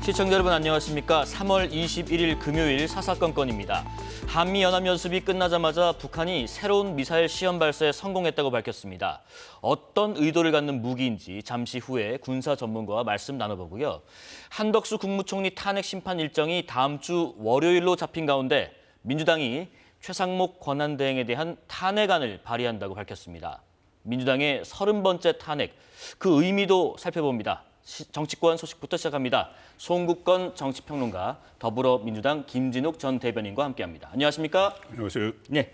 시청자 여러분 안녕하십니까? 3월 21일 금요일 사사건건입니다. 한미연합연습이 끝나자마자 북한이 새로운 미사일 시험 발사에 성공했다고 밝혔습니다. 어떤 의도를 갖는 무기인지 잠시 후에 군사 전문가와 말씀 나눠보고요. 한덕수 국무총리 탄핵 심판 일정이 다음 주 월요일로 잡힌 가운데 민주당이 최상목 권한대행에 대한 탄핵안을 발의한다고 밝혔습니다. 민주당의 30번째 탄핵, 그 의미도 살펴봅니다. 정치권 소식부터 시작합니다. 송국건 정치평론가, 더불어민주당 김진욱 전 대변인과 함께합니다. 안녕하십니까? 안녕하세요. 네.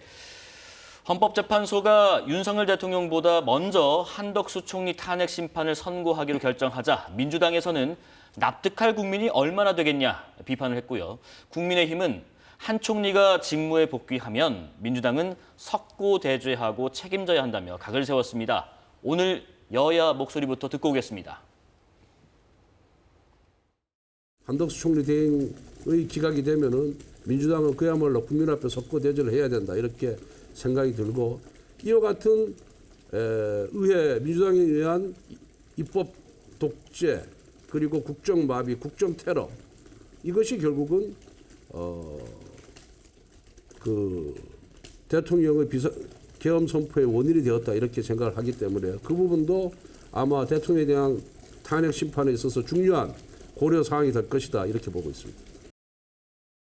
헌법재판소가 윤석열 대통령보다 먼저 한덕수 총리 탄핵 심판을 선고하기로 결정하자 민주당에서는 납득할 국민이 얼마나 되겠냐 비판을 했고요. 국민의힘은 한 총리가 직무에 복귀하면 민주당은 석고대죄하고 책임져야 한다며 각을 세웠습니다. 오늘 여야 목소리부터 듣고 오겠습니다. 한덕수 총리 대행의 기각이 되면은 민주당은 그야말로 국민 앞에 석고대죄를 해야 된다 이렇게 생각이 들고, 이와 같은 의회 민주당에 의한 입법 독재 그리고 국정마비, 국정테러, 이것이 결국은 그 대통령의 계엄 선포의 원인이 되었다 이렇게 생각을 하기 때문에 그 부분도 아마 대통령에 대한 탄핵 심판에 있어서 중요한 고려 사항이 될 것이다 이렇게 보고 있습니다.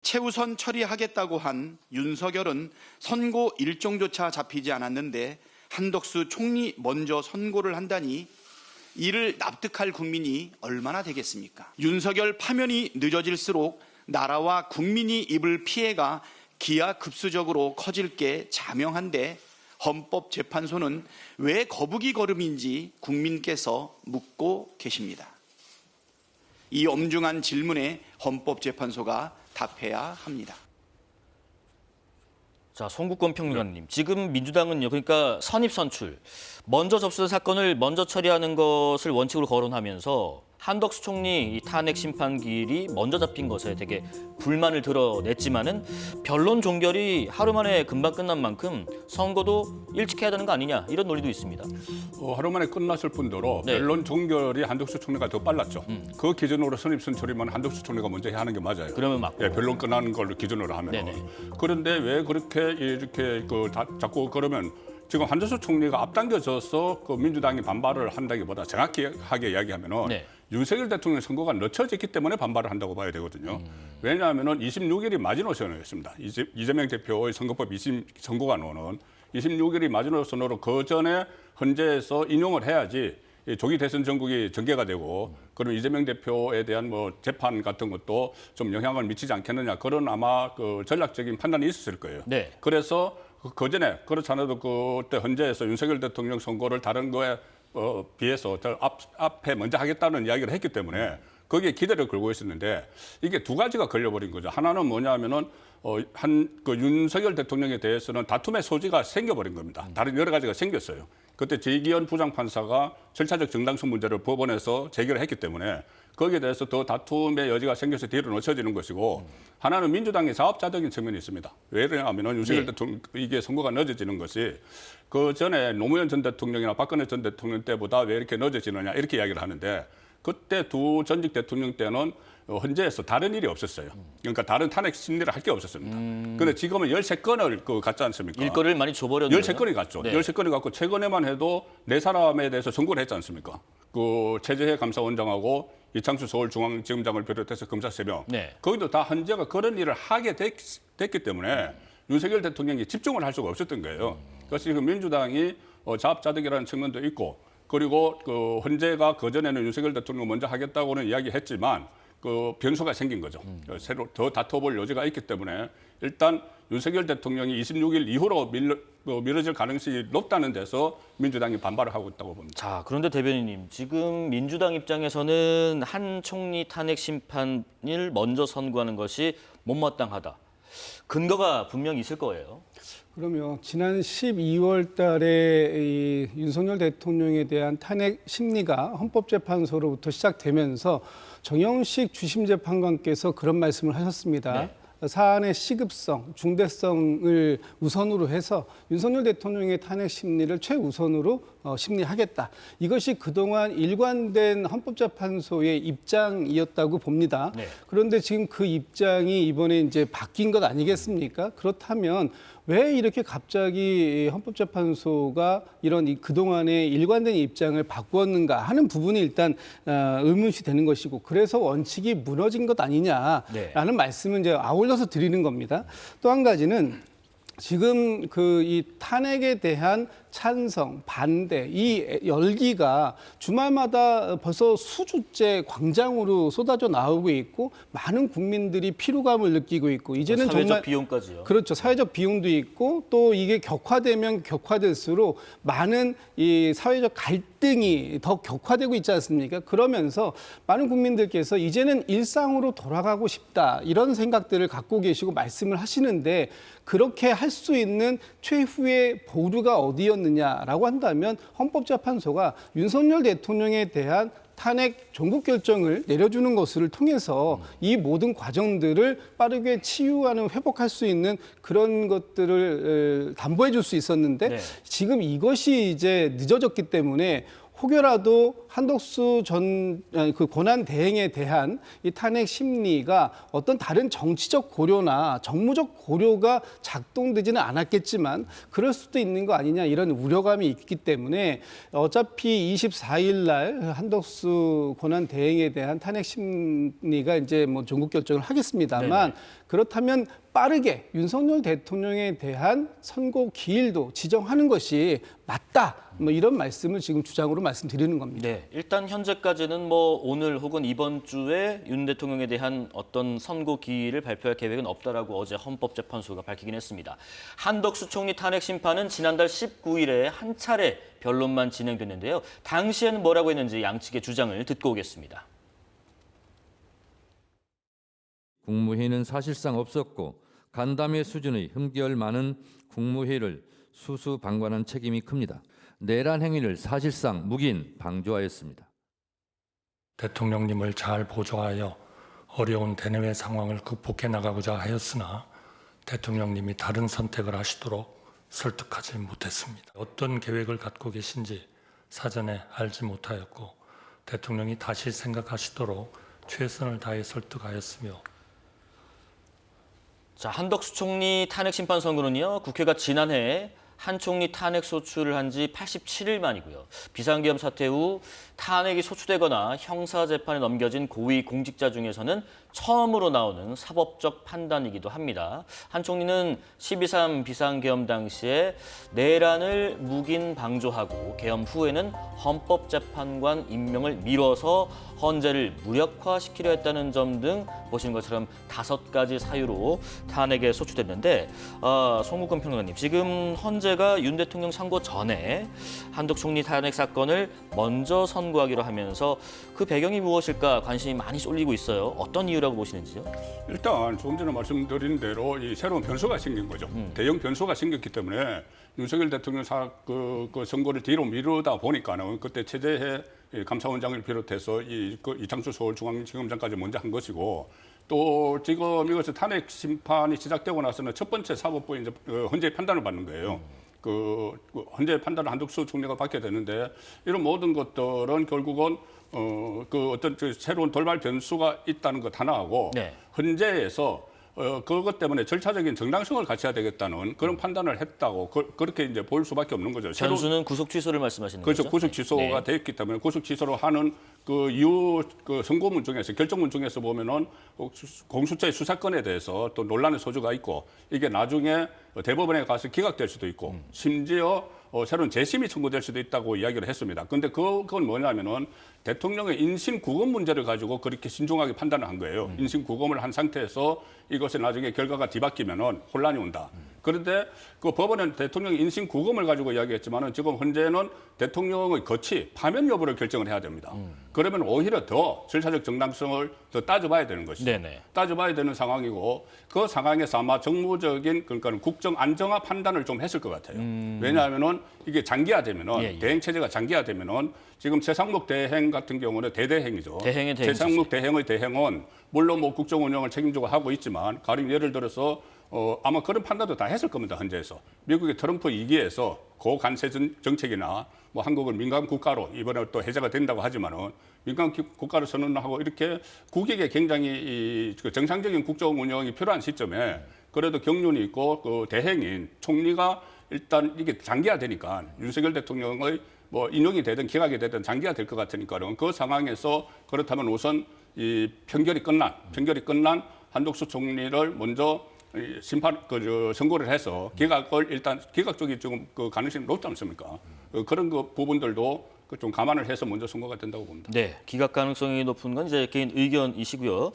최우선 처리하겠다고 한 윤석열은 선고 일정조차 잡히지 않았는데 한덕수 총리 먼저 선고를 한다니 이를 납득할 국민이 얼마나 되겠습니까? 윤석열 파면이 늦어질수록 나라와 국민이 입을 피해가 기하급수적으로 커질 게 자명한데 헌법재판소는 왜 거북이 걸음인지 국민께서 묻고 계십니다. 이 엄중한 질문에 헌법재판소가 답해야 합니다. 자, 송국건 평론가님, 지금 민주당은요, 그러니까 선입선출, 먼저 접수된 사건을 먼저 처리하는 것을 원칙으로 거론하면서 한덕수 총리 이 탄핵 심판 기일이 먼저 잡힌 것에 되게 불만을 드러냈지만은 변론 종결이 하루 만에 금방 끝난 만큼 선거도 일찍 해야 되는 거 아니냐 이런 논리도 있습니다. 하루 만에 끝났을 뿐더러 네. 변론 종결이 한덕수 총리가 더 빨랐죠. 그 기준으로 선입선출이면 한덕수 총리가 먼저 해야 하는 게 맞아요. 그러면 맞고. 예, 변론 끝나는 걸로 기준으로 하면. 네네. 그런데 왜 그렇게 이렇게 자꾸 그러면 지금 한덕수 총리가 앞당겨져서 그 민주당이 반발을 한다기보다 정확하게 이야기하면은 네. 윤석열 대통령 선거가 늦춰졌기 때문에 반발을 한다고 봐야 되거든요. 왜냐하면은 26일이 마지노선이었습니다. 이재명 대표의 선거법 2심 선고관호는 26일이 마지노선으로 그 전에 헌재에서 인용을 해야지 조기 대선 전국이 전개가 되고, 그럼 이재명 대표에 대한 뭐 재판 같은 것도 좀 영향을 미치지 않겠느냐, 그런 아마 그 전략적인 판단이 있었을 거예요. 네. 그래서 그 전에 그렇지 않아도 그때 헌재에서 윤석열 대통령 선고를 다른 거에 비해서 더 앞에 먼저 하겠다는 이야기를 했기 때문에 거기에 기대를 걸고 있었는데, 이게 두 가지가 걸려버린 거죠. 하나는 뭐냐면은 그 윤석열 대통령에 대해서는 다툼의 소지가 생겨버린 겁니다. 다른 여러 가지가 생겼어요. 그때 제기현 부장판사가 절차적 정당성 문제를 법원에서 제기를 했기 때문에 거기에 대해서 더 다툼의 여지가 생겨서 뒤로 놓쳐지는 것이고, 하나는 민주당의 자업자득인 측면이 있습니다. 왜냐하면 윤석열 대통령 이게 선거가 늦어지는 것이 그 전에 노무현 전 대통령이나 박근혜 전 대통령 때보다 왜 이렇게 늦어지느냐 이렇게 이야기를 하는데, 그때 두 전직 대통령 때는 헌재에서 다른 일이 없었어요. 그러니까 다른 탄핵 심리를 할 게 없었습니다. 그런데 지금은 13건을 갖지 않습니까? 일거를 많이 줘버렸는데요. 13건이 갔죠. 네. 13건이 갔고 최근에만 해도 4사람에 대해서 선고를 했지 않습니까? 그 최재해 감사원장하고 이창수 서울중앙지검장을 비롯해서 검사 3명. 네. 거기도 다 헌재가 그런 일을 하게 됐기 때문에 윤석열 대통령이 집중을 할 수가 없었던 거예요. 그래서 지금 민주당이 자업자득이라는 측면도 있고, 그리고 그 헌재가 그전에는 윤석열 대통령 먼저 하겠다고는 이야기했지만 그 변수가 생긴 거죠. 새로 더 다퉈볼 여지가 있기 때문에 일단 윤석열 대통령이 26일 이후로 미뤄질 가능성이 높다는 데서 민주당이 반발을 하고 있다고 봅니다. 자, 그런데 대변인님, 지금 민주당 입장에서는 한 총리 탄핵 심판을 먼저 선고하는 것이 못마땅하다. 근거가 분명히 있을 거예요. 그러면 지난 12월 달에 이 윤석열 대통령에 대한 탄핵 심리가 헌법재판소로부터 시작되면서 정영식 주심재판관께서 그런 말씀을 하셨습니다. 네. 사안의 시급성, 중대성을 우선으로 해서 윤석열 대통령의 탄핵 심리를 최우선으로 심리하겠다. 이것이 그동안 일관된 헌법재판소의 입장이었다고 봅니다. 네. 그런데 지금 그 입장이 이번에 이제 바뀐 것 아니겠습니까? 그렇다면 왜 이렇게 갑자기 헌법재판소가 이런 그동안의 일관된 입장을 바꾸었는가 하는 부분이 일단 의문시 되는 것이고, 그래서 원칙이 무너진 것 아니냐라는 네. 말씀을 이제 아울러서 드리는 겁니다. 또 한 가지는 지금 이 탄핵에 대한 찬성, 반대, 이 열기가 주말마다 벌써 수주째 광장으로 쏟아져 나오고 있고, 많은 국민들이 피로감을 느끼고 있고, 이제는 사회적 정말 비용까지요. 그렇죠. 사회적 비용도 있고, 또 이게 격화되면 격화될수록 많은 이 사회적 갈등이 더 격화되고 있지 않습니까? 그러면서 많은 국민들께서 이제는 일상으로 돌아가고 싶다, 이런 생각들을 갖고 계시고 말씀을 하시는데, 그렇게 할 수 있는 최후의 보루가 어디였느냐라고 한다면 헌법재판소가 윤석열 대통령에 대한 탄핵 종국 결정을 내려주는 것을 통해서 이 모든 과정들을 빠르게 치유하는, 회복할 수 있는 그런 것들을 담보해 줄 수 있었는데, 네. 지금 이것이 이제 늦어졌기 때문에 혹여라도 한덕수 그 권한 대행에 대한 이 탄핵 심리가 어떤 다른 정치적 고려나 정무적 고려가 작동되지는 않았겠지만 그럴 수도 있는 거 아니냐, 이런 우려감이 있기 때문에 어차피 24일 날 한덕수 권한 대행에 대한 탄핵 심리가 이제 뭐 종국 결정을 하겠습니다만, 네네. 그렇다면 빠르게 윤석열 대통령에 대한 선고 기일도 지정하는 것이 맞다, 뭐 이런 말씀을 지금 주장으로 말씀드리는 겁니다. 네, 일단 현재까지는 뭐 오늘 혹은 이번 주에 윤 대통령에 대한 어떤 선고 기일을 발표할 계획은 없다라고 어제 헌법재판소가 밝히긴 했습니다. 한덕수 총리 탄핵 심판은 지난달 19일에 한 차례 변론만 진행됐는데요. 당시에는 뭐라고 했는지 양측의 주장을 듣고 오겠습니다. 국무회의는 사실상 없었고 간담회 수준의 흠결 많은 국무회의를 수수방관한 책임이 큽니다. 내란 행위를 사실상 묵인 방조하였습니다. 대통령님을 잘 보조하여 어려운 대내외 상황을 극복해 나가고자 하였으나 대통령님이 다른 선택을 하시도록 설득하지 못했습니다. 어떤 계획을 갖고 계신지 사전에 알지 못하였고 대통령이 다시 생각하시도록 최선을 다해 설득하였으며, 자, 한덕수 총리 탄핵 심판 선고는요, 국회가 지난해 한 총리 탄핵 소추를 한 지 87일 만이고요. 비상계엄 사태 후 탄핵이 소추되거나 형사재판에 넘겨진 고위 공직자 중에서는 처음으로 나오는 사법적 판단이기도 합니다. 한 총리는 12.3 비상계엄 당시에 내란을 묵인 방조하고 계엄 후에는 헌법재판관 임명을 미뤄서 헌재를 무력화시키려 했다는 점 등 보시는 것처럼 5가지 사유로 탄핵에 소추됐는데, 송국근 평론가님, 지금 헌재가 윤 대통령 선고 전에 한덕 총리 탄핵 사건을 먼저 선고하기로 하면서 그 배경이 무엇일까 관심이 많이 쏠리고 있어요. 어떤 이유라고 보시는지요? 일단 조금 전에 말씀드린 대로 이 새로운 변수가 생긴 거죠. 대형 변수가 생겼기 때문에 윤석열 대통령 그 선거를 뒤로 미루다 보니까는 그때 최재해 감사원장을 비롯해서 이창수 서울중앙지검장까지 먼저 한 것이고, 또 지금 이것을 탄핵 심판이 시작되고 나서는 첫 번째 사법부에 이제 헌재의 판단을 받는 거예요. 그 헌재의 판단을 한덕수 총리가 받게 되는데, 이런 모든 것들은 결국은 어떤 새로운 돌발 변수가 있다는 것 하나하고, 네. 헌재에서 그것 때문에 절차적인 정당성을 갖춰야 되겠다는 그런 판단을 했다고 그렇게 이제 볼 수밖에 없는 거죠. 변수는 구속 취소를 말씀하시는 그렇죠. 거죠? 구속 취소가 네. 됐기 때문에 구속 취소를 하는 그 이후 그 선고문 중에서, 결정문 중에서 보면은 공수처의 수사권에 대해서 또 논란의 소지가 있고, 이게 나중에 대법원에 가서 기각될 수도 있고, 심지어 새로운 재심이 청구될 수도 있다고 이야기를 했습니다. 그런데 그건 뭐냐면은 대통령의 인신 구금 문제를 가지고 그렇게 신중하게 판단을 한 거예요. 인신 구금을 한 상태에서 이것이 나중에 결과가 뒤바뀌면은 혼란이 온다. 그런데 그 법원은 대통령의 인신 구금을 가지고 이야기했지만은 지금 현재는 대통령의 거취, 파면 여부를 결정을 해야 됩니다. 그러면 오히려 더 절차적 정당성을 더 따져봐야 되는 것이죠. 네네. 따져봐야 되는 상황이고, 그 상황에서 아마 정무적인, 그러니까 국정 안정화 판단을 좀 했을 것 같아요. 왜냐하면은 이게 장기화되면은, 예, 예. 대행 체제가 장기화되면은, 지금 최상목 대행 같은 경우는 대대행이죠. 대행의 대행 최상목 대행의 대행은 물론 뭐 국정 운영을 책임지고 하고 있지만, 가령 예를 들어서 아마 그런 판단도 다 했을 겁니다. 헌재에서. 미국의 트럼프 2기에서 고관세 정책이나 뭐 한국을 민간 국가로 이번에 또 해제가 된다고 하지만은 민간 국가로 선언하고 이렇게 국익에 굉장히 그 정상적인 국정 운영이 필요한 시점에 그래도 경륜이 있고 그 대행인 총리가 일단 이게 장기화되니까 윤석열 대통령의 뭐 인용이 되든 기각이 되든 장기화될 것 같으니까는 그 상황에서 그렇다면 우선 이 편결이 끝난 한덕수 총리를 먼저 심판 선고를 해서 기각을 일단 기각 쪽이 지금 그 가능성이 높지 않습니까? 그런 그 부분들도 좀 감안을 해서 먼저 선고가 된다고 봅니다. 네, 기각 가능성이 높은 건 이제 개인 의견이시고요.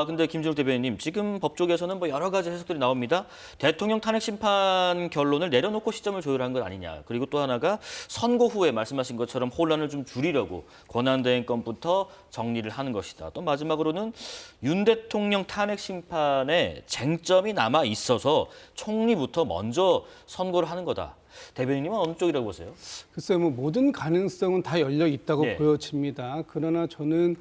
근데 김준욱 대변인님, 지금 법조계에서는 뭐 여러 가지 해석들이 나옵니다. 대통령 탄핵 심판 결론을 내려놓고 시점을 조율한 것 아니냐. 그리고 또 하나가 선고 후에 말씀하신 것처럼 혼란을 좀 줄이려고 권한대행권부터 정리를 하는 것이다. 또 마지막으로는 윤 대통령 탄핵 심판에 쟁점이 남아 있어서 총리부터 먼저 선고를 하는 거다. 대변인님은 어느 쪽이라고 보세요? 글쎄요, 뭐 모든 가능성은 다 열려 있다고 네. 보여집니다. 그러나 저는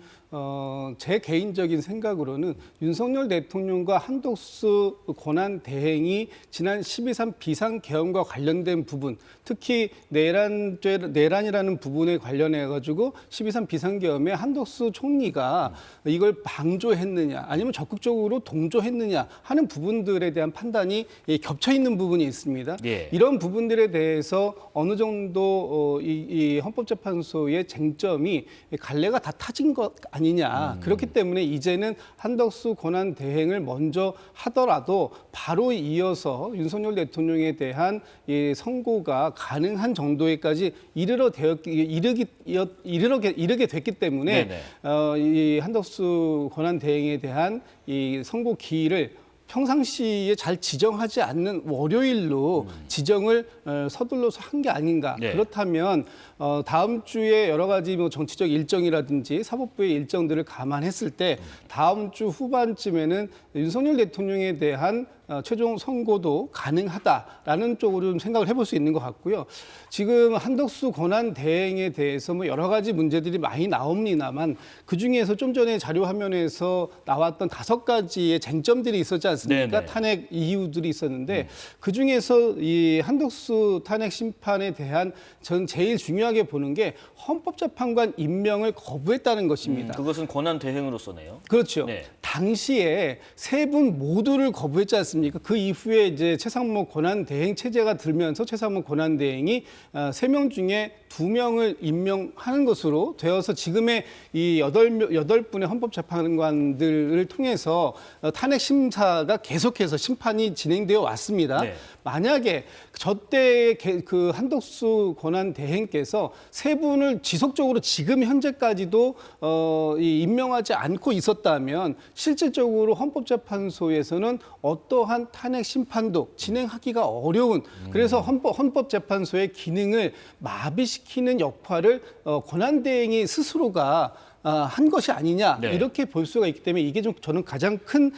제 개인적인 생각으로는 윤석열 대통령과 한덕수 권한 대행이 지난 12.3 비상계엄과 관련된 부분, 특히 내란이라는 부분에 관련해 가지고 12.3 비상계엄에 한덕수 총리가 이걸 방조했느냐, 아니면 적극적으로 동조했느냐 하는 부분들에 대한 판단이 겹쳐 있는 부분이 있습니다. 예. 이런 부분들에 대해서 어느 정도 이 헌법재판소의 쟁점이 갈래가 다 타진 것 아니냐. 그렇기 때문에 이제는 한덕수 권한 대행을 먼저 하더라도 바로 이어서 윤석열 대통령에 대한 이 선고가 가능한 정도에까지 이르게 됐기 때문에 이 한덕수 권한 대행에 대한 이 선고 기일을 평상시에 잘 지정하지 않는 월요일로 지정을 서둘러서 한 게 아닌가. 네. 그렇다면 다음 주에 여러 가지 뭐 정치적 일정이라든지 사법부의 일정들을 감안했을 때 다음 주 후반쯤에는 윤석열 대통령에 대한 최종 선고도 가능하다라는 쪽으로 좀 생각을 해볼 수 있는 것 같고요. 지금 한덕수 권한 대행에 대해서 뭐 여러 가지 문제들이 많이 나옵니다만 그 중에서 좀 전에 자료 화면에서 나왔던 5가지의 쟁점들이 있었지 않습니까? 네네. 탄핵 이유들이 있었는데 그 중에서 이 한덕수 탄핵 심판에 대한 전 제일 중요하게 보는 게 헌법재판관 임명을 거부했다는 것입니다. 그것은 권한 대행으로서네요. 그렇죠. 네. 당시에 3분 모두를 거부했지 않습니까? 그 이후에 이제 최상목 권한 대행 체제가 들면서 최상목 권한 대행이 3명 중에 2명을 임명하는 것으로 되어서 지금의 이 8분의 헌법재판관들을 통해서 탄핵 심사가 계속해서 심판이 진행되어 왔습니다. 네. 만약에 저때 그 한덕수 권한 대행께서 3분을 지속적으로 지금 현재까지도 임명하지 않고 있었다면 실질적으로 헌법재판소에서는 어떠한 탄핵 심판도 진행하기가 어려운, 그래서 헌법재판소의 기능을 마비시키는 역할을 권한 대행이 스스로가 한 것이 아니냐, 네. 이렇게 볼 수가 있기 때문에 이게 좀 저는 가장 큰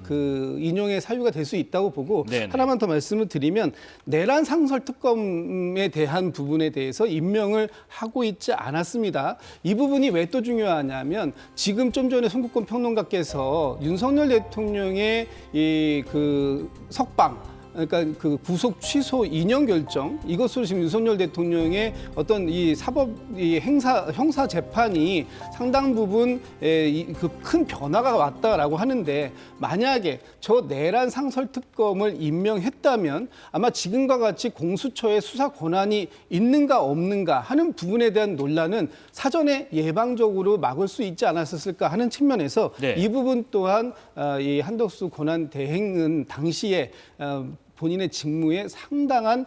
그 인용의 사유가 될 수 있다고 보고, 네네. 하나만 더 말씀을 드리면 내란 상설 특검에 대한 부분에 대해서 임명을 하고 있지 않았습니다. 이 부분이 왜 또 중요하냐면 지금 좀 전에 송국권 평론가께서 윤석열 대통령의 이 그 석방, 그러니까 그 구속 취소 인용 결정, 이것으로 지금 윤석열 대통령의 어떤 이 사법 이 형사 재판이 상당 부분 그 큰 변화가 왔다라고 하는데, 만약에 저 내란 상설 특검을 임명했다면 아마 지금과 같이 공수처의 수사 권한이 있는가 없는가 하는 부분에 대한 논란은 사전에 예방적으로 막을 수 있지 않았을까 하는 측면에서 네. 이 부분 또한 이 한덕수 권한 대행은 당시에 본인의 직무에 상당한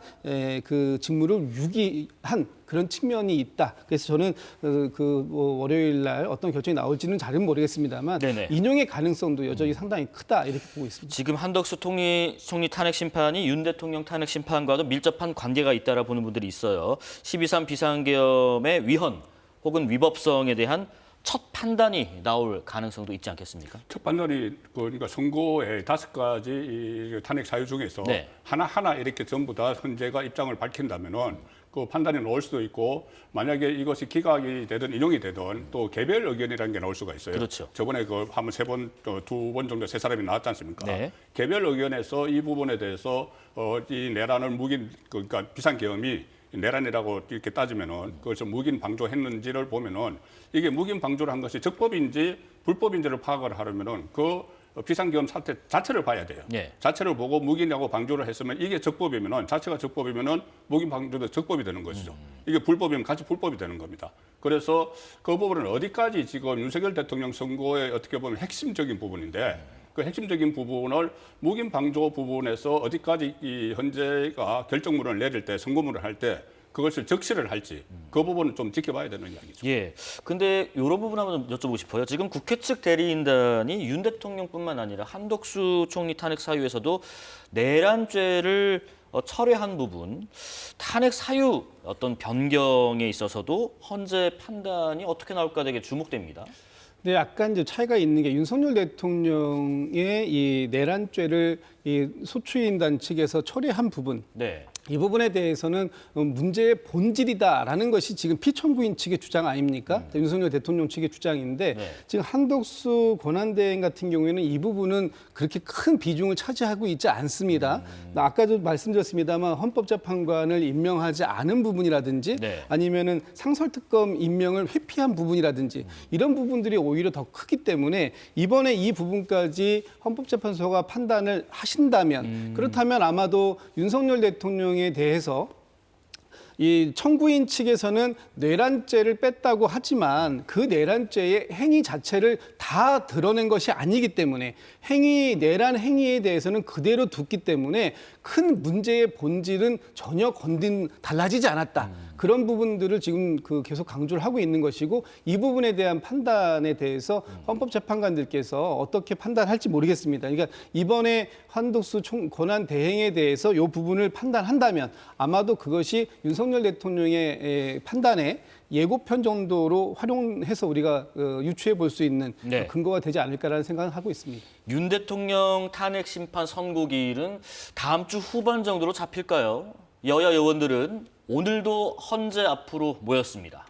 그 직무를 유기한 그런 측면이 있다. 그래서 저는 뭐 월요일 날 어떤 결정이 나올지는 잘은 모르겠습니다만 네네. 인용의 가능성도 여전히 상당히 크다, 이렇게 보고 있습니다. 지금 한덕수 총리 탄핵 심판이 윤 대통령 탄핵 심판과도 밀접한 관계가 있다라 보는 분들이 있어요. 12.3 비상계엄의 위헌 혹은 위법성에 대한 첫 판단이 나올 가능성도 있지 않겠습니까? 첫 판단이 그러니까 선고의 5가지 이 탄핵 사유 중에서 네. 하나하나 이렇게 전부 다 헌재가 입장을 밝힌다면은 그 판단이 나올 수도 있고 만약에 이것이 기각이 되든 인용이 되든 또 개별 의견이라는 게 나올 수가 있어요. 그렇죠. 저번에 그 한 번, 세 번, 두 번 정도 세 사람이 나왔지 않습니까? 네. 개별 의견에서 이 부분에 대해서 이 내란을 묵인 그러니까 비상계엄이 내란이라고 이렇게 따지면은 그것을 묵인 방조했는지를 보면은 이게 묵인 방조를 한 것이 적법인지 불법인지를 파악을 하려면은 그 비상계엄 사태 자체를 봐야 돼요. 예. 자체를 보고 묵인하고 방조를 했으면 이게 적법이면은 자체가 적법이면은 묵인 방조도 적법이 되는 것이죠. 이게 불법이면 같이 불법이 되는 겁니다. 그래서 그 부분은 어디까지 지금 윤석열 대통령 선거의 어떻게 보면 핵심적인 부분인데 그 핵심적인 부분을 묵인 방조 부분에서 어디까지 이 헌재가 결정문을 내릴 때 선고문을 할 때 그것을 적시를 할지 그 부분은 좀 지켜봐야 되는 이야기죠. 예. 근데 이런 부분 한번 좀 여쭤보고 싶어요. 지금 국회 측 대리인단이 윤 대통령뿐만 아니라 한덕수 총리 탄핵 사유에서도 내란죄를 철회한 부분, 탄핵 사유 어떤 변경에 있어서도 헌재 판단이 어떻게 나올까 되게 주목됩니다. 네, 약간 이제 차이가 있는 게 윤석열 대통령의 이 내란죄를 이 소추인단 측에서 처리한 부분. 네. 이 부분에 대해서는 문제의 본질이다라는 것이 지금 피청구인 측의 주장 아닙니까? 윤석열 대통령 측의 주장인데 네. 지금 한덕수 권한대행 같은 경우에는 이 부분은 그렇게 큰 비중을 차지하고 있지 않습니다. 아까도 말씀드렸습니다만 헌법재판관을 임명하지 않은 부분이라든지 네. 아니면은 상설특검 임명을 회피한 부분이라든지 이런 부분들이 오히려 더 크기 때문에 이번에 이 부분까지 헌법재판소가 판단을 하신다면 그렇다면 아마도 윤석열 대통령에 대해서 이 청구인 측에서는 내란죄를 뺐다고 하지만 그 내란죄의 행위 자체를 다 드러낸 것이 아니기 때문에 내란 행위에 대해서는 그대로 뒀기 때문에 큰 문제의 본질은 전혀 달라지지 않았다. 그런 부분들을 지금 계속 강조를 하고 있는 것이고 이 부분에 대한 판단에 대해서 헌법재판관들께서 어떻게 판단할지 모르겠습니다. 그러니까 이번에 한덕수 권한 대행에 대해서 이 부분을 판단한다면 아마도 그것이 윤석열 대통령의 판단에 예고편 정도로 활용해서 우리가 유추해 볼 수 있는 네. 근거가 되지 않을까라는 생각을 하고 있습니다. 윤 대통령 탄핵 심판 선고기일은 다음 주 후반 정도로 잡힐까요? 여야 의원들은 오늘도 헌재 앞으로 모였습니다.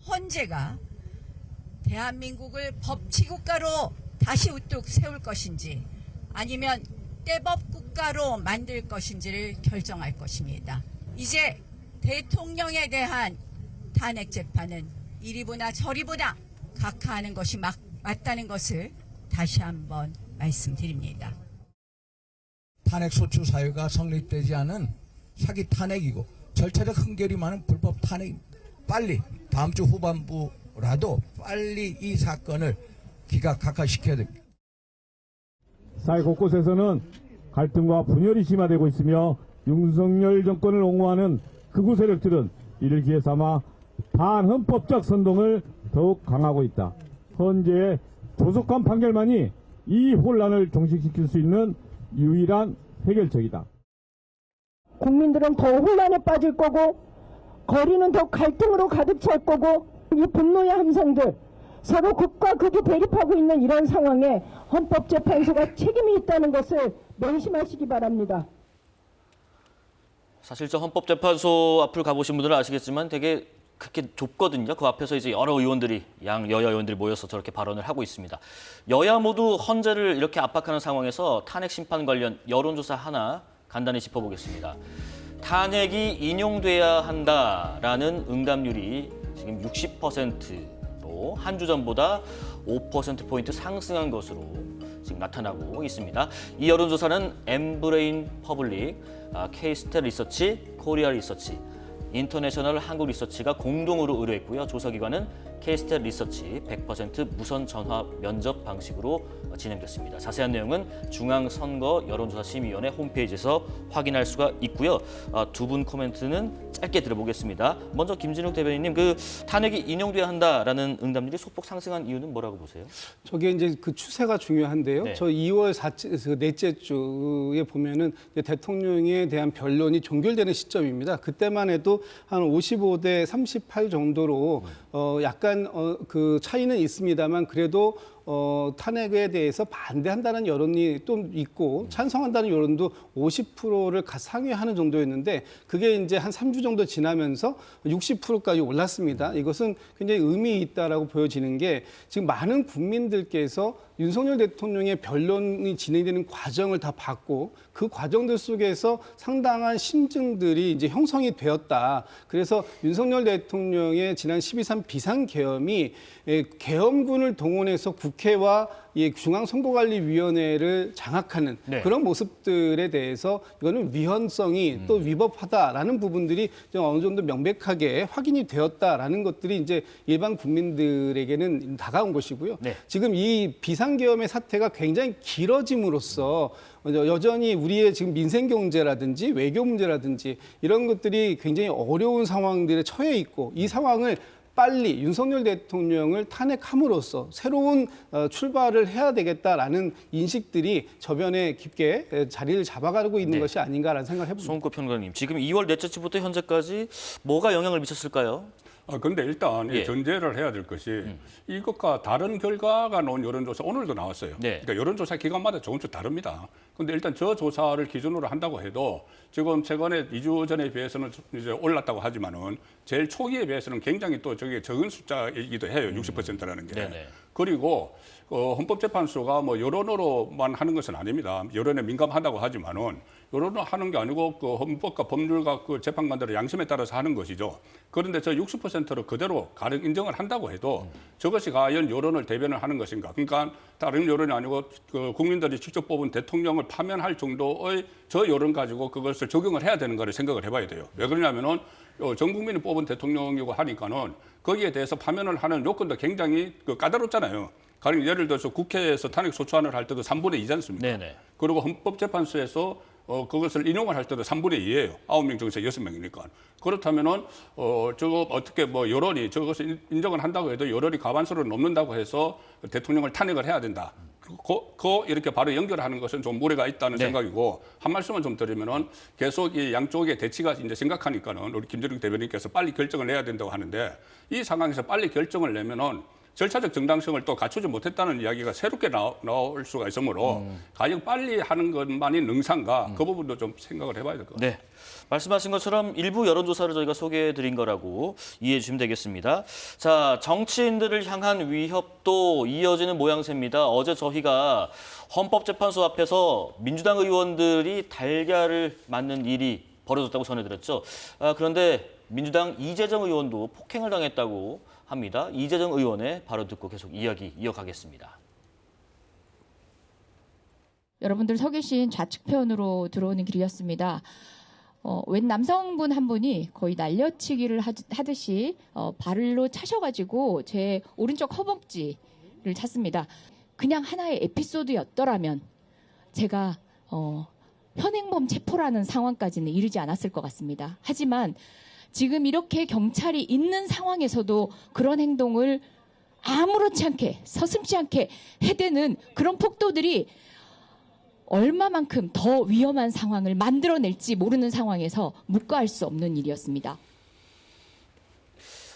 헌재가 대한민국을 법치국가로 다시 우뚝 세울 것인지 아니면 떼법국가로 만들 것인지를 결정할 것입니다. 이제 대통령에 대한 탄핵 재판은 이리보나 저리보나 각하하는 것이 맞다는 것을 다시 한번 말씀드립니다. 탄핵 소추 사유가 성립되지 않은 사기 탄핵이고 절차적 흥결이 많은 불법 탄핵입니다. 빨리 다음 주 후반부라도 빨리 이 사건을 각하시켜야 됩니다. 사회 곳곳에서는 갈등과 분열이 심화되고 있으며 윤석열 정권을 옹호하는 극우 세력들은 이를 기회 삼아 반헌법적 선동을 더욱 강하고 있다. 헌재의 조속한 판결만이 이 혼란을 종식시킬 수 있는 유일한 해결책이다. 국민들은 더 혼란에 빠질 거고 거리는 더 갈등으로 가득 찰 거고 이 분노의 함성들 서로 극과 극이 대립하고 있는 이런 상황에 헌법재판소가 책임이 있다는 것을 명심하시기 바랍니다. 사실 저 헌법재판소 앞을 가보신 분들은 아시겠지만 되게 그렇게 좁거든요. 그 앞에서 이제 여러 의원들이 여야 의원들이 모여서 저렇게 발언을 하고 있습니다. 여야 모두 헌재를 이렇게 압박하는 상황에서 탄핵 심판 관련 여론조사 하나 간단히 짚어보겠습니다. 탄핵이 인용돼야 한다라는 응답률이 지금 60%로 한 주 전보다 5%포인트 상승한 것으로 지금 나타나고 있습니다. 이 여론조사는 엠브레인 퍼블릭, K-스탯 리서치, 코리아 리서치, 인터내셔널 한국 리서치가 공동으로 의뢰했고요. 조사기관은 K-스탯 리서치 100% 무선 전화 면접 방식으로 진행됐습니다. 자세한 내용은 중앙선거 여론조사심의위원회 홈페이지에서 확인할 수가 있고요. 두 분 코멘트는 짧게 들어보겠습니다. 먼저 김진욱 대변인님, 그 탄핵이 인용돼야 한다라는 응답률이 소폭 상승한 이유는 뭐라고 보세요? 저게 이제 그 추세가 중요한데요. 네. 저 2월 넷째 주에 보면은 대통령에 대한 변론이 종결되는 시점입니다. 그때만 해도 한 55대 38 정도로 약간 그 차이는 있습니다만 그래도 탄핵에 대해서 반대한다는 여론이 또 있고 찬성한다는 여론도 50%를 상회하는 정도였는데 그게 이제 한 3주 정도 지나면서 60%까지 올랐습니다. 이것은 굉장히 의미 있다라고 보여지는 게 지금 많은 국민들께서 윤석열 대통령의 변론이 진행되는 과정을 다 봤고 그 과정들 속에서 상당한 심증들이 이제 형성이 되었다. 그래서 윤석열 대통령의 지난 12.3 비상계엄이 계엄군을 동원해서 국회와 중앙선거관리위원회를 장악하는 네. 그런 모습들에 대해서 이거는 위헌성이 또 위법하다라는 부분들이 좀 어느 정도 명백하게 확인이 되었다라는 것들이 이제 일반 국민들에게는 다가온 것이고요. 네. 지금 이 비상계엄의 사태가 굉장히 길어짐으로써 여전히 우리의 지금 민생 경제라든지 외교 문제라든지 이런 것들이 굉장히 어려운 상황들에 처해 있고 이 상황을 빨리 윤석열 대통령을 탄핵함으로써 새로운 출발을 해야 되겠다라는 인식들이 저변에 깊게 자리를 잡아가고 있는 네. 것이 아닌가라는 생각을 해봅니다. 송은국 평론가님, 지금 2월 넷째 주부터 현재까지 뭐가 영향을 미쳤을까요? 그런데 일단 예. 전제를 해야 될 것이 이것과 다른 결과가 나온 여론조사 오늘도 나왔어요. 네. 그러니까 여론조사 기간마다 조금씩 다릅니다. 그런데 일단 저 조사를 기준으로 한다고 해도 지금 최근에 2주 전에 비해서는 이제 올랐다고 하지만은 제일 초기에 비해서는 굉장히 또 저게 적은 숫자이기도 해요. 60%라는 게. 네네. 그리고 헌법재판소가 뭐 여론으로만 하는 것은 아닙니다. 여론에 민감하다고 하지만은 여론을 하는 게 아니고 그 헌법과 법률과 그 재판관들의 양심에 따라서 하는 것이죠. 그런데 저 60%를 그대로 가령 인정을 한다고 해도 저것이 과연 여론을 대변을 하는 것인가? 그러니까 다른 여론이 아니고 그 국민들이 직접 뽑은 대통령을 파면할 정도의 저 여론 가지고 그것을 적용을 해야 되는 거를 생각을 해봐야 돼요. 왜 그러냐면은 전 국민이 뽑은 대통령이고 하니까는 거기에 대해서 파면을 하는 요건도 굉장히 까다롭잖아요. 가령 예를 들어서 국회에서 탄핵 소추안을 할 때도 3분의 2지 않습니까? 네네. 그리고 헌법재판소에서 그것을 인용을 할 때도 3분의 2예요. 9명 중에서 6명이니까. 그렇다면은 저거 어떻게 뭐 여론이 저것을 인정을 한다고 해도 여론이 과반수를 넘는다고 해서 대통령을 탄핵을 해야 된다. 그 이렇게 바로 연결하는 것은 좀 무리가 있다는 네. 생각이고 한 말씀만 좀 드리면은 계속 이 양쪽의 대치가 이제 심각하니까는 우리 김준욱 대변인께서 빨리 결정을 내야 된다고 하는데 이 상황에서 빨리 결정을 내면은 절차적 정당성을 또 갖추지 못했다는 이야기가 새롭게 나올 수가 있으므로 가령 빨리 하는 것만이 능사인가 그 부분도 좀 생각을 해봐야 될 것 같아요. 네. 말씀하신 것처럼 일부 여론조사를 저희가 소개해드린 거라고 이해해 주시면 되겠습니다. 자, 정치인들을 향한 위협도 이어지는 모양새입니다. 어제 저희가 헌법재판소 앞에서 민주당 의원들이 달걀을 맞는 일이 벌어졌다고 전해드렸죠. 그런데 민주당 이재정 의원도 폭행을 당했다고 합니다. 이재정 의원의 발언 듣고 계속 이야기 이어가겠습니다. 여러분들 서 계신 좌측편으로 들어오는 길이었습니다. 웬 남성분 한 분이 거의 날려치기를 하듯이 발로 차셔가지고 제 오른쪽 허벅지를 찼습니다. 그냥 하나의 에피소드였더라면 제가 현행범 체포라는 상황까지는 이르지 않았을 것 같습니다. 하지만 지금 이렇게 경찰이 있는 상황에서도 그런 행동을 아무렇지 않게 서슴지 않게 해대는 그런 폭도들이 얼마만큼 더 위험한 상황을 만들어낼지 모르는 상황에서 묵과할 수 없는 일이었습니다.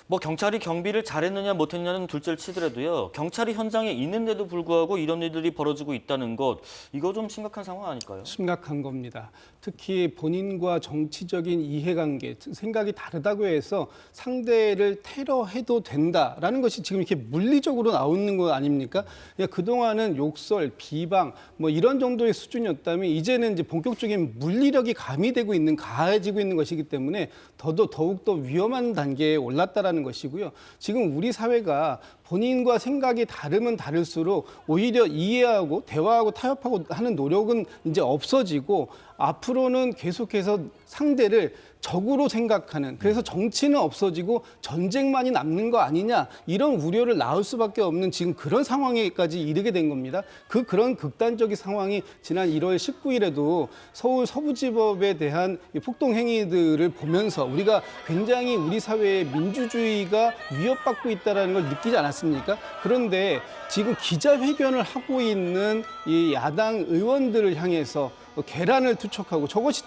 뭐 경찰이 경비를 잘했느냐 못했느냐는 둘째를 치더라도요. 경찰이 현장에 있는데도 불구하고 이런 일들이 벌어지고 있다는 것, 이거 좀 심각한 상황 아닐까요? 심각한 겁니다. 특히 본인과 정치적인 이해관계, 생각이 다르다고 해서 상대를 테러해도 된다라는 것이 지금 이렇게 물리적으로 나오는 거 아닙니까? 그동안은 욕설, 비방 뭐 이런 정도의 수준이었다면 이제는 이제 본격적인 물리력이 가미되고 있는, 가해지고 있는 것이기 때문에 더욱더 위험한 단계에 올랐다라는 것이고요. 지금 우리 사회가 본인과 생각이 다르면 다를수록 오히려 이해하고 대화하고 타협하고 하는 노력은 이제 없어지고 앞으로는 계속해서 상대를 적으로 생각하는, 그래서 정치는 없어지고 전쟁만이 남는 거 아니냐, 이런 우려를 낳을 수밖에 없는 지금 그런 상황에까지 이르게 된 겁니다. 그런 극단적인 상황이 지난 1월 19일에도 서울 서부지법에 대한 폭동 행위들을 보면서 우리가 굉장히 우리 사회의 민주주의가 위협받고 있다는 걸 느끼지 않았습니까? 그런데 지금 기자회견을 하고 있는 이 야당 의원들을 향해서 계란을 투척하고 저것이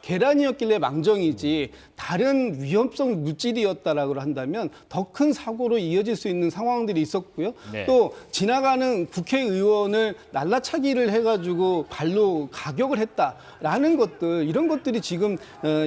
계란이었길래 망정이지 다른 위험성 물질이었다라고 한다면 더 큰 사고로 이어질 수 있는 상황들이 있었고요. 네. 또 지나가는 국회의원을 날라차기를 해가지고 발로 가격을 했다라는 것들, 이런 것들이 지금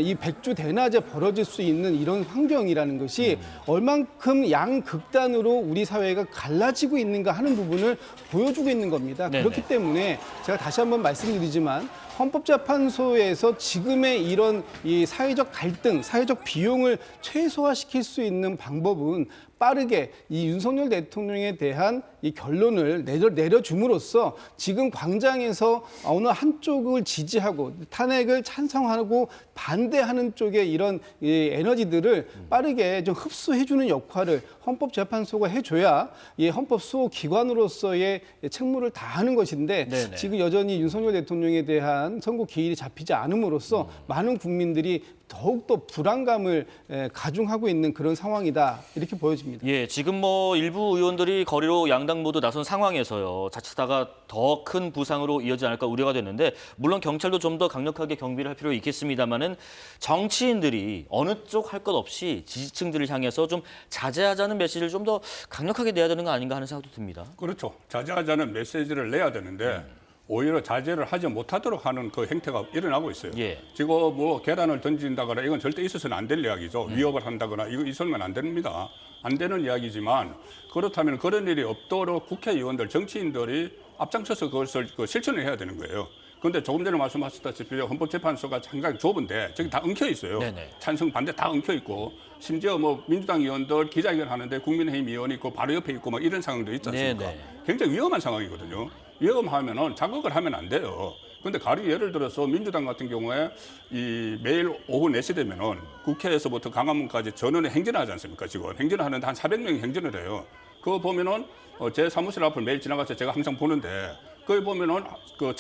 이 백주 대낮에 벌어질 수 있는 이런 환경이라는 것이 얼만큼 양극단으로 우리 사회가 갈라지고 있는가 하는 부분을 보여주고 있는 겁니다. 네네. 그렇기 때문에 제가 다시 한번 말씀드리지만 헌법재판소에서 지금의 이런 이 사회적 갈등, 사회적 비용을 최소화시킬 수 있는 방법은 빠르게 이 윤석열 대통령에 대한 이 결론을 내려줌으로써 지금 광장에서 어느 한쪽을 지지하고 탄핵을 찬성하고 반대하는 쪽의 이런 이 에너지들을 빠르게 좀 흡수해주는 역할을 헌법재판소가 해줘야 이 헌법 수호 기관으로서의 책무를 다하는 것인데 네네. 지금 여전히 윤석열 대통령에 대한 선고 기일이 잡히지 않음으로써 많은 국민들이 더욱더 불안감을 가중하고 있는 그런 상황이다, 이렇게 보여집니다. 예, 지금 뭐 일부 의원들이 거리로 양당 모두 나선 상황에서요. 자칫하다가 더 큰 부상으로 이어지지 않을까 우려가 됐는데, 물론 경찰도 좀 더 강력하게 경비를 할 필요 있겠습니다만은 정치인들이 어느 쪽 할 것 없이 지지층들을 향해서 좀 자제하자는 메시지를 좀 더 강력하게 내야 되는 거 아닌가 하는 생각도 듭니다. 그렇죠. 자제하자는 메시지를 내야 되는데 오히려 자제를 하지 못하도록 하는 그 행태가 일어나고 있어요. 예. 지금 뭐 계란을 던진다거나 이건 절대 있어서는 안 될 이야기죠. 위협을 한다거나 이거 있으면 안 됩니다. 안 되는 이야기지만 그렇다면 그런 일이 없도록 국회의원들, 정치인들이 앞장서서 그것을 실천을 해야 되는 거예요. 그런데 조금 전에 말씀하셨다시피 헌법재판소가 상당히 좁은데 저기 다 엉켜 있어요. 네네. 찬성 반대 다 엉켜 있고 심지어 뭐 민주당 의원들 기자회견 하는데 국민의힘 의원이 있고 바로 옆에 있고 막 이런 상황도 있지 않습니까? 네네. 굉장히 위험한 상황이거든요. 위험하면은 자극을 하면 안 돼요. 그런데 가령 예를 들어서 민주당 같은 경우에 이 매일 오후 4시 되면은 국회에서부터 강화문까지 전원에 행진을 하지 않습니까? 지금 행진을 하는데 한 400명이 행진을 해요. 그거 보면은 제 사무실 앞을 매일 지나가서 제가 항상 보는데 거기 보면은 그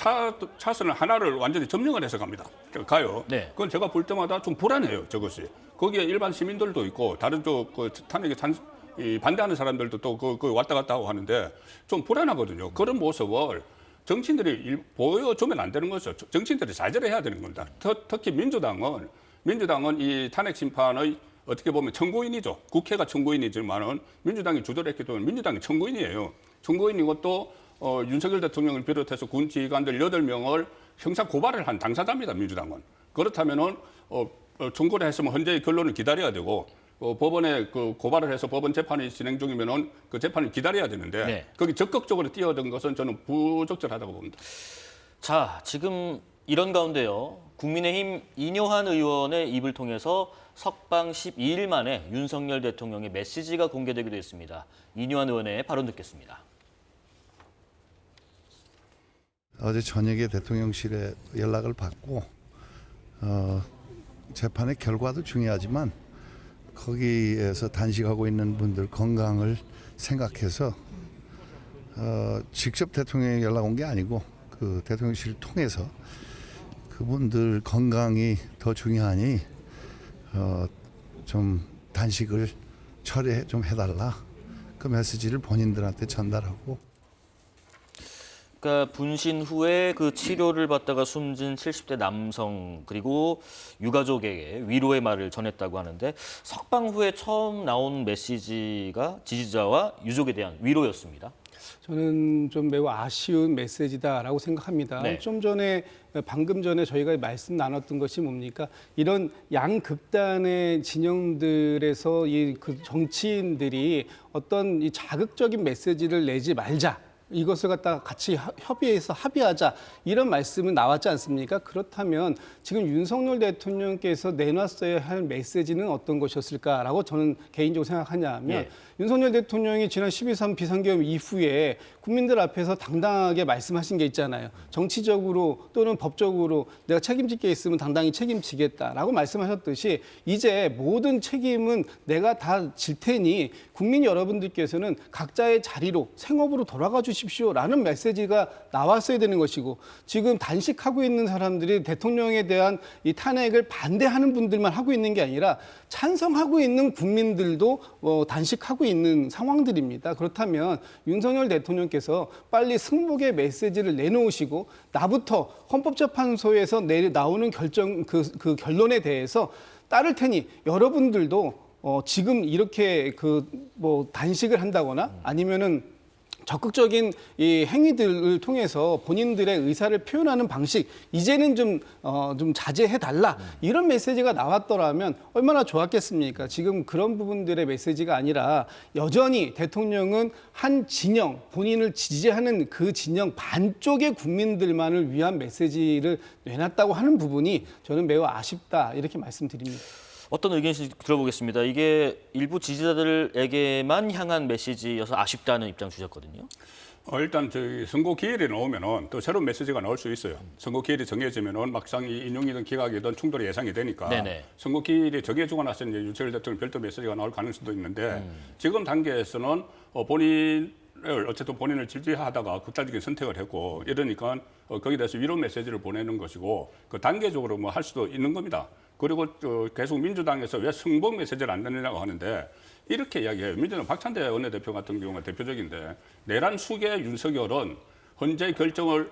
차선을 하나를 완전히 점령을 해서 갑니다. 가요. 네. 그건 제가 볼 때마다 좀 불안해요. 저것이. 거기에 일반 시민들도 있고 다른 쪽 그 탄핵에 반대하는 사람들도 또 그 왔다 갔다 하고 하는데 좀 불안하거든요. 그런 모습을 정치인들이 보여주면 안 되는 거죠. 정치인들이 자제를 해야 되는 겁니다. 특히 민주당은 이 탄핵 심판의 어떻게 보면 청구인이죠. 국회가 청구인이지만은 민주당이 주도를 했기 때문에 민주당이 청구인이에요. 청구인이고 또 윤석열 대통령을 비롯해서 군 지휘관들 8명을 형사 고발을 한 당사자입니다. 민주당은. 그렇다면은 청구를 했으면 헌재의 결론을 기다려야 되고 법원에 그 고발을 해서 법원 재판이 진행 중이면은 그 재판을 기다려야 되는데 네. 거기 적극적으로 뛰어든 것은 저는 부적절하다고 봅니다. 자, 지금 이런 가운데요. 국민의힘 이뇨한 의원의 입을 통해서 석방 12일 만에 윤석열 대통령의 메시지가 공개되기도 했습니다. 이뇨한 의원의 발언 듣겠습니다. 어제 저녁에 대통령실에 연락을 받고 재판의 결과도 중요하지만 거기에서 단식하고 있는 분들 건강을 생각해서 직접 대통령이 연락 온 게 아니고 그 대통령실을 통해서 그분들 건강이 더 중요하니 좀 단식을 철회 좀 해달라, 그 메시지를 본인들한테 전달하고. 그러니까 분신 후에 그 치료를 받다가 숨진 70대 남성 그리고 유가족에게 위로의 말을 전했다고 하는데, 석방 후에 처음 나온 메시지가 지지자와 유족에 대한 위로였습니다. 저는 좀 매우 아쉬운 메시지다라고 생각합니다. 네. 방금 전에 저희가 말씀 나눴던 것이 뭡니까? 이런 양극단의 진영들에서 그 정치인들이 어떤 이 자극적인 메시지를 내지 말자, 이것을 갖다가 같이 협의해서 합의하자, 이런 말씀은 나왔지 않습니까? 그렇다면 지금 윤석열 대통령께서 내놨어야 할 메시지는 어떤 것이었을까라고 저는 개인적으로 생각하냐면, 윤석열 대통령이 지난 12.3 비상계엄 이후에 국민들 앞에서 당당하게 말씀하신 게 있잖아요. 정치적으로 또는 법적으로 내가 책임질 게 있으면 당당히 책임지겠다라고 말씀하셨듯이 이제 모든 책임은 내가 다 질 테니 국민 여러분들께서는 각자의 자리로 생업으로 돌아가 주시 보십시오라는 메시지가 나왔어야 되는 것이고 지금 단식하고 있는 사람들이 대통령에 대한 이 탄핵을 반대하는 분들만 하고 있는 게 아니라 찬성하고 있는 국민들도 단식하고 있는 상황들입니다. 그렇다면 윤석열 대통령께서 빨리 승복의 메시지를 내놓으시고 나부터 헌법재판소에서 나오는 그 결론에 대해서 따를 테니 여러분들도 지금 이렇게 단식을 한다거나 아니면은 적극적인 이 행위들을 통해서 본인들의 의사를 표현하는 방식 이제는 좀 자제해 달라 이런 메시지가 나왔더라면 얼마나 좋았겠습니까? 지금 그런 부분들의 메시지가 아니라 여전히 대통령은 한 진영 본인을 지지하는 그 진영 반쪽의 국민들만을 위한 메시지를 내놨다고 하는 부분이 저는 매우 아쉽다 이렇게 말씀드립니다. 어떤 의견인지 들어보겠습니다. 이게 일부 지지자들에게만 향한 메시지여서 아쉽다는 입장 주셨거든요. 일단 저희 선거 기일이 나오면은 또 새로운 메시지가 나올 수 있어요. 선거 기일이 정해지면은 막상 이 인용이든 기각이든 충돌이 예상이 되니까 네네. 선거 기일이 정해지고 나서 이제 윤석열 대통령 별도 메시지가 나올 가능성도 있는데 지금 단계에서는 어쨌든 본인을 지지하다가 극단적인 선택을 했고 이러니까 거기에 대해서 위로 메시지를 보내는 것이고 그 단계적으로 뭐 할 수도 있는 겁니다. 그리고 계속 민주당에서 왜 승복 메시지를 안 내느냐고 하는데 이렇게 이야기해요. 민주당 박찬대 원내대표 같은 경우가 대표적인데 내란 수계 윤석열은 헌재 결정을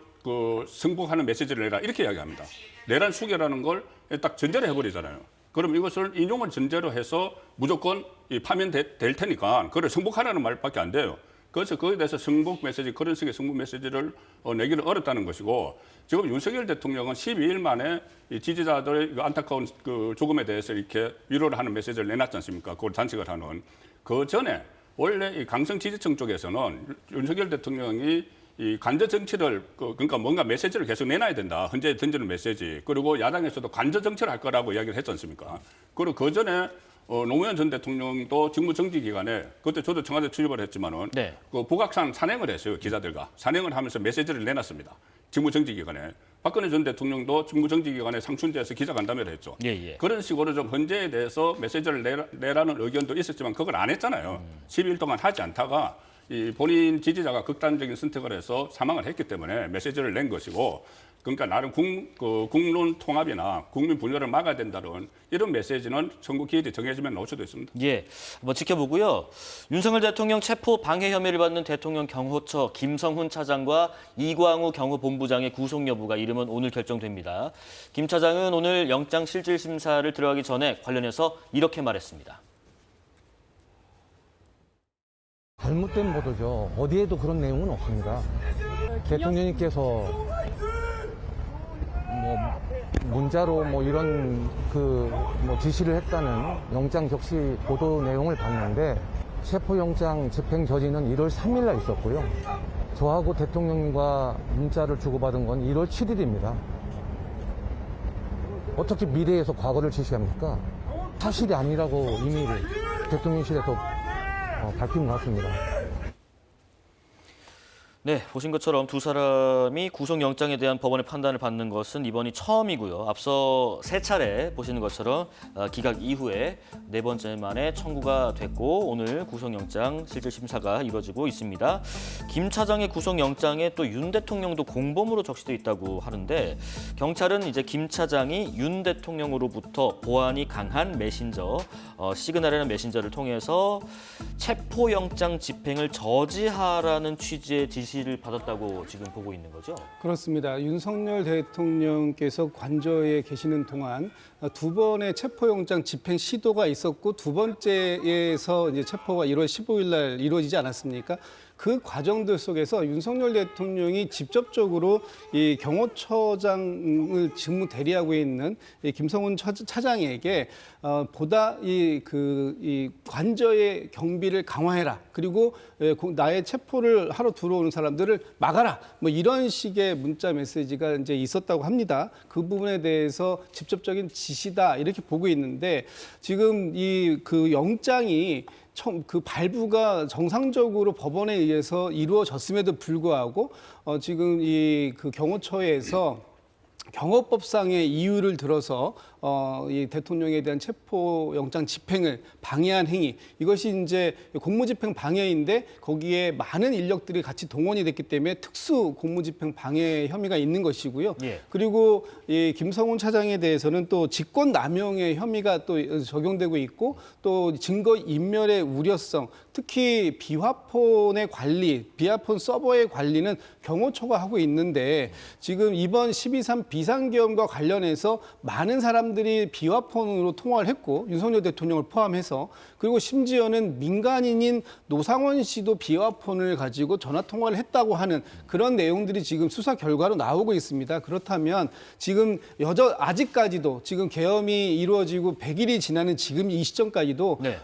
승복하는 메시지를 내라 이렇게 이야기합니다. 내란 수계라는 걸 딱 전제로 해버리잖아요. 그럼 이것을 인용을 전제로 해서 무조건 파면될 테니까 그걸 승복하라는 말밖에 안 돼요. 그래서 거기에 대해서 승복 메시지, 그런 식의 승복 메시지를 내기는 어렵다는 것이고 지금 윤석열 대통령은 12일 만에 이 지지자들의 안타까운 그 죽음에 대해서 이렇게 위로를 하는 메시지를 내놨지 않습니까? 그걸 단식을 하는. 그 전에 원래 이 강성 지지층 쪽에서는 윤석열 대통령이 이 관저 정치를 그러니까 뭔가 메시지를 계속 내놔야 된다. 현재 던지는 메시지. 그리고 야당에서도 관저 정치를 할 거라고 이야기를 했지 않습니까? 그리고 그 전에 노무현 전 대통령도 직무정지 기간에 그때 저도 청와대 출입을 했지만은 네. 그 북악산 산행을 했어요. 기자들과 산행을 하면서 메시지를 내놨습니다. 직무정지 기간에 박근혜 전 대통령도 직무정지 기간에 상춘제에서 기자간담회를 했죠. 예. 그런 식으로 좀 헌재에 대해서 메시지를 내라는 의견도 있었지만 그걸 안 했잖아요. 12일 동안 하지 않다가 이 본인 지지자가 극단적인 선택을 해서 사망을 했기 때문에 메시지를 낸 것이고 그러니까 나름 국론 통합이나 국민 분열을 막아야 된다는 이런 메시지는 선거 기일이 정해지면 나올 수도 있습니다. 예, 한번 지켜보고요. 윤석열 대통령 체포 방해 혐의를 받는 대통령 경호처 김성훈 차장과 이광우 경호본부장의 구속 여부가 이르면 오늘 결정됩니다. 김 차장은 오늘 영장 실질 심사를 들어가기 전에 관련해서 이렇게 말했습니다. 잘못된 보도죠. 어디에도 그런 내용은 없습니다. 대통령님께서 문자로 이런 지시를 했다는 영장 적시 보도 내용을 봤는데 체포영장 집행 저지는 1월 3일 날 있었고요. 저하고 대통령과 문자를 주고받은 건 1월 7일입니다. 어떻게 미래에서 과거를 지시합니까? 사실이 아니라고 이미 대통령실에서 밝힌 것 같습니다. 네, 보신 것처럼 두 사람이 구속영장에 대한 법원의 판단을 받는 것은 이번이 처음이고요. 앞서 세 차례 보시는 것처럼 기각 이후에 네 번째 만에 청구가 됐고 오늘 구속영장 실질 심사가 이루어지고 있습니다. 김 차장의 구속영장에 또 윤 대통령도 공범으로 적시돼 있다고 하는데 경찰은 이제 김 차장이 윤 대통령으로부터 보안이 강한 메신저, 시그널이라는 메신저를 통해서 체포영장 집행을 저지하라는 취지의 지시를 받았다고 지금 보고 있는 거죠? 그렇습니다. 윤석열 대통령께서 관저에 계시는 동안 두 번의 체포영장 집행 시도가 있었고 두 번째에서 이제 체포가 1월 15일 날 이루어지지 않았습니까? 그 과정들 속에서 윤석열 대통령이 직접적으로 이 경호처장을 직무 대리하고 있는 이 김성훈 차장에게 보다 이 관저의 경비를 강화해라. 그리고 나의 체포를 하러 들어오는 사람들을 막아라. 이런 식의 문자 메시지가 이제 있었다고 합니다. 그 부분에 대해서 직접적인 지시다 이렇게 보고 있는데 지금 그 영장이 그 발부가 정상적으로 법원에 의해서 이루어졌음에도 불구하고 지금 그 경호처에서 경호법상의 이유를 들어서 이 대통령에 대한 체포영장 집행을 방해한 행위, 이것이 이제 공무집행 방해인데 거기에 많은 인력들이 같이 동원이 됐기 때문에 특수 공무집행 방해 혐의가 있는 것이고요. 예. 그리고 이 김성훈 차장에 대해서는 또 직권남용의 혐의가 또 적용되고 있고, 또 증거 인멸의 우려성, 특히 비화폰의 관리, 비화폰 서버의 관리는 경호처가 하고 있는데, 지금 이번 12.3 비상계엄과 관련해서 많은 사람들이 비화폰으로 통화를 했고, 윤석열 대통령을 포함해서, 그리고 심지어는 민간인인 노상원 씨도 비화폰을 가지고 전화 통화를 했다고 하는 그런 내용들이 지금 수사 결과로 나오고 있습니다. 그렇다면 지금 아직까지도 지금 계엄이 이루어지고 100일이 지나는 지금 이 시점까지도 네.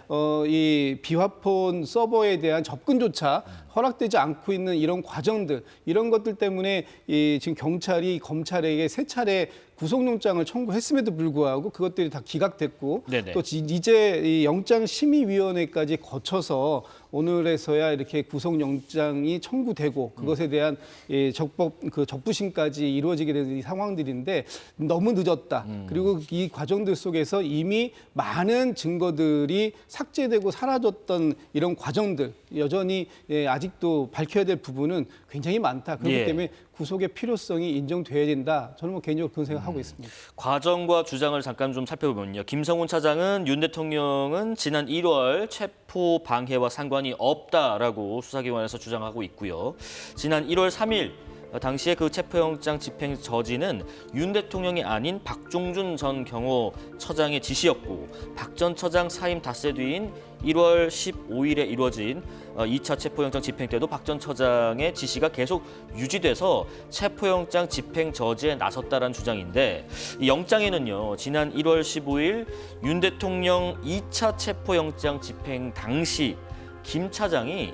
이 비화폰 서버에 대한 접근조차 허락되지 않고 있는 이런 과정들, 이런 것들 때문에 지금 경찰이 검찰에게 3차례 구속영장을 청구했음에도 불구하고 그것들이 다 기각됐고, 네네. 또 이제 이 영장심의위원회까지 거쳐서 오늘에서야 이렇게 구속영장이 청구되고 그것에 대한 적부심까지 이루어지게 된 이 상황들인데 너무 늦었다. 그리고 이 과정들 속에서 이미 많은 증거들이 삭제되고 사라졌던 이런 과정들, 여전히 아직도 밝혀야 될 부분은 굉장히 많다. 그렇기 예. 때문에 구속의 필요성이 인정돼야 된다. 저는 뭐 개인적으로 그런 생각하고 있습니다. 과정과 주장을 잠깐 좀 살펴보면요. 김성훈 차장은 윤 대통령은 지난 1월 체포 방해와 상관이 없다라고 수사기관에서 주장하고 있고요. 지난 1월 3일 당시에 그 체포영장 집행 저지는 윤 대통령이 아닌 박종준 전 경호처장의 지시였고, 박 전 처장 사임 닷새 뒤인 1월 15일에 이루어진 2차 체포영장 집행 때도 박 전 처장의 지시가 계속 유지돼서 체포영장 집행 저지에 나섰다라는 주장인데, 이 영장에는요, 지난 1월 15일 윤 대통령 2차 체포영장 집행 당시 김 차장이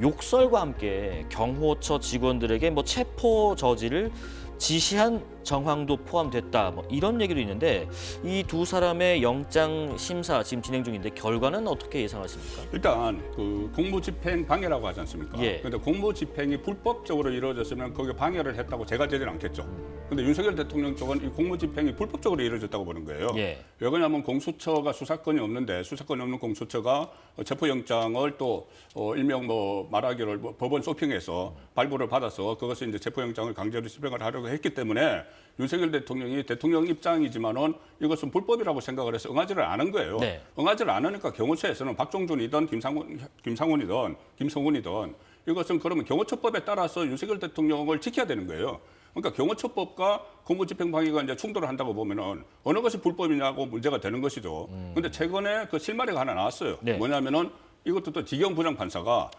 욕설과 함께 경호처 직원들에게 뭐 체포 저지를 지시한 정황도 포함됐다, 뭐 이런 얘기도 있는데, 이 두 사람의 영장 심사 지금 진행 중인데 결과는 어떻게 예상하십니까? 일단 그 공무집행 방해라고 하지 않습니까? 예. 그런데 공무집행이 불법적으로 이루어졌으면 거기에 방해를 했다고 제가 되지는 않겠죠. 그런데 윤석열 대통령 쪽은 이 공무집행이 불법적으로 이루어졌다고 보는 거예요. 예. 왜 그러냐면 공수처가 수사권이 없는데, 수사권이 없는 공수처가 체포영장을 또 일명 뭐 말하기를 뭐 법원 쇼핑해서 발부를 받아서 그것을 이제 체포영장을 강제로 집행을 하려고 했기 때문에 윤석열 대통령이 대통령 입장이지만은 이것은 불법이라고 생각을 해서 응하지를 않은 거예요. 네. 응하지를 않으니까 경호처에서는 박종준이든 김상훈이든 김성훈이든 이것은 그러면 경호처법에 따라서 윤석열 대통령을 지켜야 되는 거예요. 그러니까 경호처법과 공무집행방해가 이제 충돌을 한다고 보면은 어느 것이 불법이냐고 문제가 되는 것이죠. 그런데 최근에 그 실마리가 하나 나왔어요. 네. 뭐냐면은 이것도 또 지경 부장판사가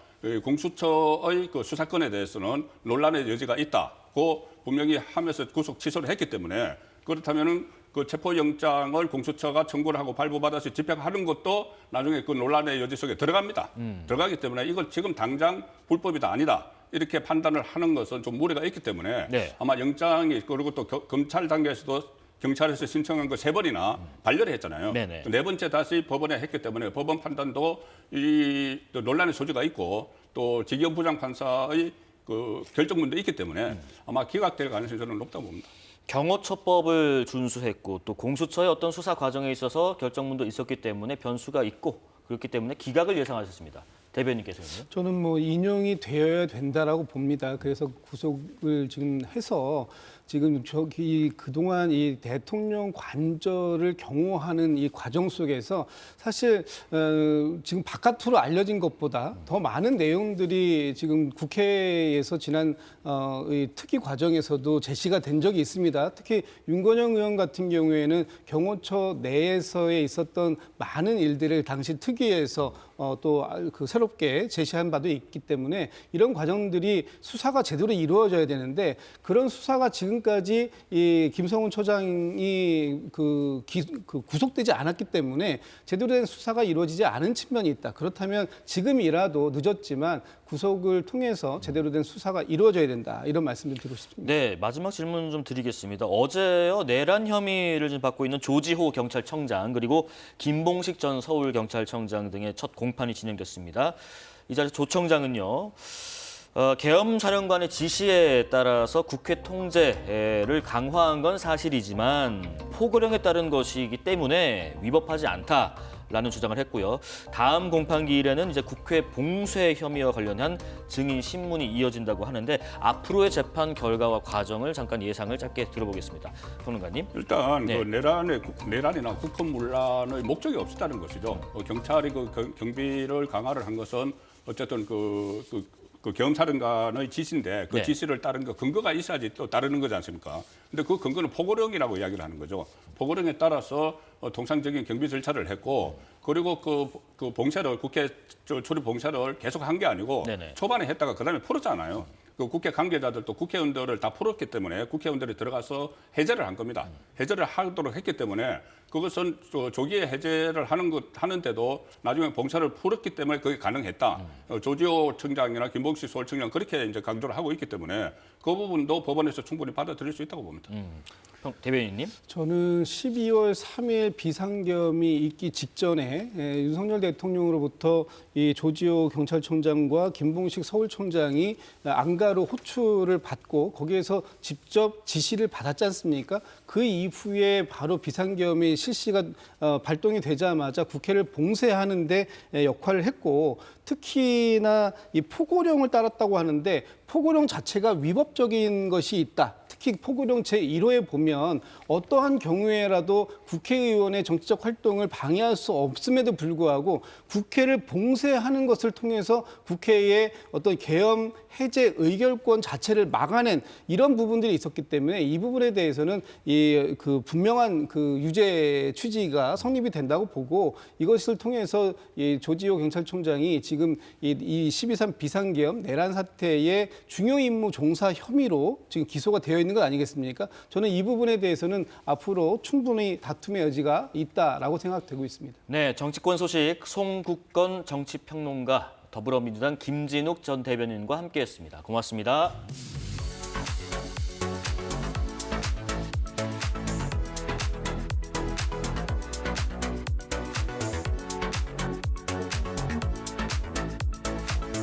공수처의 그 수사권에 대해서는 논란의 여지가 있다고 분명히 하면서 구속 취소를 했기 때문에, 그렇다면은 그 체포영장을 공수처가 청구를 하고 발부받아서 집행하는 것도 나중에 그 논란의 여지 속에 들어갑니다. 들어가기 때문에 이걸 지금 당장 불법이다 아니다 이렇게 판단을 하는 것은 좀 무리가 있기 때문에 네. 아마 영장이, 그리고 또 검찰 단계에서도 경찰에서 신청한 거 3번이나 반려를 했잖아요. 네네. 4번째 다시 법원에 했기 때문에 법원 판단도 이 논란의 소지가 있고 또 지경 부장판사의 그 결정문도 있기 때문에 아마 기각될 가능성이 저는 높다고 봅니다. 경호처법을 준수했고 또 공수처의 어떤 수사 과정에 있어서 결정문도 있었기 때문에 변수가 있고, 그렇기 때문에 기각을 예상하셨습니다. 대변인께서는요? 저는 뭐 인용이 되어야 된다라고 봅니다. 그래서 구속을 지금 해서 지금 저기 그동안 이 대통령 관저를 경호하는 이 과정 속에서 사실 지금 바깥으로 알려진 것보다 더 많은 내용들이 지금 국회에서 지난 이 특위 과정에서도 제시가 된 적이 있습니다. 특히 윤건영 의원 같은 경우에는 경호처 내에서에 있었던 많은 일들을 당시 특위에서 또 그 새롭게 제시한 바도 있기 때문에 이런 과정들이 수사가 제대로 이루어져야 되는데, 그런 수사가 지금까지 이 김성훈 처장이 구속되지 않았기 때문에 제대로 된 수사가 이루어지지 않은 측면이 있다. 그렇다면 지금이라도 늦었지만 구속을 통해서 제대로 된 수사가 이루어져야 된다. 이런 말씀을 드리고 싶습니다. 네, 마지막 질문 좀 드리겠습니다. 어제요, 내란 혐의를 지금 받고 있는 조지호 경찰청장 그리고 김봉식 전 서울경찰청장 등의 첫 공판이 진행됐습니다. 이 자리에서 조 청장은요, 계엄 사령관의 지시에 따라서 국회 통제를 강화한 건 사실이지만 포고령에 따른 것이기 때문에 위법하지 않다라는 주장을 했고요. 다음 공판기일에는 이제 국회 봉쇄 혐의와 관련한 증인 신문이 이어진다고 하는데 앞으로의 재판 결과와 과정을 잠깐 예상을 짧게 들어보겠습니다. 평론가님. 일단 네. 그 내란이나 국헌문란의 목적이 없었다는 것이죠. 경찰이 그 경비를 강화를 한 것은 어쨌든 그 계엄사령관의 지시인데 그 네. 지시를 따른 거 근거가 있어야지 또 따르는 거지 않습니까? 근데 그 근거는 포고령이라고 이야기를 하는 거죠. 포고령에 따라서 통상적인 경비 절차를 했고 그리고 그 봉쇄를 국회 출입 봉쇄를 계속 한 게 아니고 네네. 초반에 했다가 그다음에 풀었잖아요. 그 국회 관계자들도 국회의원들을 다 풀었기 때문에 국회의원들이 들어가서 해제를 한 겁니다. 해제를 하도록 했기 때문에 그것은 조기에 해제를 하는데도 나중에 봉쇄를 풀었기 때문에 그게 가능했다. 조지호 청장이나 김봉식 서울청장 그렇게 이제 강조를 하고 있기 때문에 그 부분도 법원에서 충분히 받아들일 수 있다고 봅니다. 대변인님. 저는 12월 3일 비상겸이 있기 직전에 윤석열 대통령으로부터 이 조지호 경찰청장과 김봉식 서울청장이 안가로 호출을 받고 거기에서 직접 지시를 받았지 않습니까? 그 이후에 바로 비상겸이 실시가 발동이 되자마자 국회를 봉쇄하는 데 역할을 했고 특히나 이 포고령을 따랐다고 하는데 포고령 자체가 위법적인 것이 있다. 특히 포고령 제1호에 보면 어떠한 경우에라도 국회의원의 정치적 활동을 방해할 수 없음에도 불구하고 국회를 봉쇄하는 것을 통해서 국회의 어떤 계엄 해제 의결권 자체를 막아낸 이런 부분들이 있었기 때문에 이 부분에 대해서는 그 분명한 그 유죄 취지가 성립이 된다고 보고 이것을 통해서 이 조지호 경찰청장이 지금 이 12.3 비상계엄 내란 사태의 중요 임무 종사 혐의로 지금 기소가 되어 있는 것 아니겠습니까? 저는 이 부분에 대해서는 앞으로 충분히 다툼의 여지가 있다라고 생각되고 있습니다. 네, 정치권 소식 송국건 정치평론가 더불어민주당 김진욱 전 대변인과 함께했습니다. 고맙습니다.